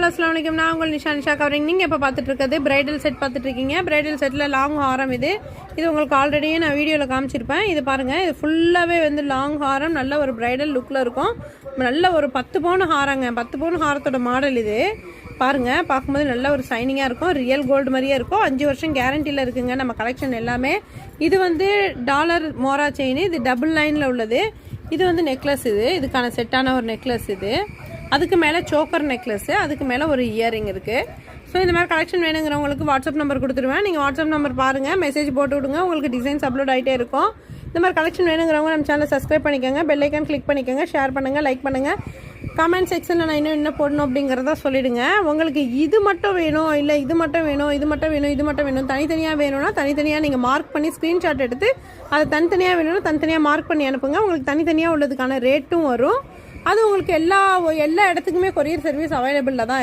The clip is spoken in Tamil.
ஹலோ அஸ்ஸலாமு அலைக்கும். நான் உங்கள் நிஷா கவரிங். நீங்கள் இப்போ பார்த்துட்டு இருக்கிறது பிரைடல் செட் பார்த்துட்டு இருக்கீங்க. பிரைடல் செட்டில் லாங் ஹாரம் இது உங்களுக்கு ஆல்ரெடியே நான் வீடியோவில் காமிச்சிருப்பேன். இது பாருங்கள், இது ஃபுல்லாகவே வந்து லாங் ஹாரம், நல்ல ஒரு பிரைடல் லுக்கில் இருக்கும். நல்ல ஒரு 10 பவுன் ஹாரங்க, 10 பவுன் ஹாரத்தோட மாடல் இது. பாருங்கள், பார்க்கும்போது நல்ல ஒரு சைனிங்காக இருக்கும், ரியல் கோல்டு மாதிரியே இருக்கும். 5 வருஷம் கேரண்டியில் இருக்குங்க நம்ம கலெக்ஷன் எல்லாமே. இது வந்து டாலர் மோரா செயின், இது டபுள் லைனில் உள்ளது. இது வந்து நெக்லஸ், இதுக்கான செட்டான ஒரு நெக்லஸ். இது அதுக்கு மேலே சோக்கர் நெக்லஸ், அதுக்கு மேலே ஒரு இயரிங் இருக்குது. ஸோ இந்த மாதிரி கலெக்ஷன் வேணுங்கிறவங்களுக்கு வாட்ஸ்அப் நம்பர் கொடுத்துருவேன். நீங்கள் வாட்ஸ்அப் நம்பர் பாருங்கள், மெசேஜ் போட்டு விடுங்க, உங்களுக்கு டிசைன்ஸ் அப்லோட் ஆகிட்டே இருக்கும். இந்த மாதிரி கலெக்ஷன் வேணுங்கிறவங்க நம்ம சேனலை சப்ஸ்கிரைப் பண்ணிக்கோங்க, பெல் ஐக்கான் கிளிக் பண்ணிக்கோங்க, ஷேர் பண்ணுங்கள், லைக் பண்ணுங்கள். கமெண்ட் செக்ஷனில் நான் இன்னும் என்ன போடணும் அப்படிங்கிறத சொல்லிவிடுங்க. உங்களுக்கு இது மட்டும் வேணும், இல்லை இது மட்டும் வேணும், இது மட்டும் வேணும், இது மட்டும் வேணும், தனித்தனியாக வேணும்னா தனித்தனியாக நீங்கள் மார்க் பண்ணி ஸ்க்ரீன்ஷாட் எடுத்து அதை தனித்தனியாக வேணும்னா தனித்தனியாக மார்க் பண்ணி அனுப்புங்க. உங்களுக்கு தனித்தனியாக உள்ளதுக்கான ரேட்டும் வரும். அது உங்களுக்கு எல்லா இடத்துக்குமே கொரியர் சர்வீஸ் அவைலபிளில் தான்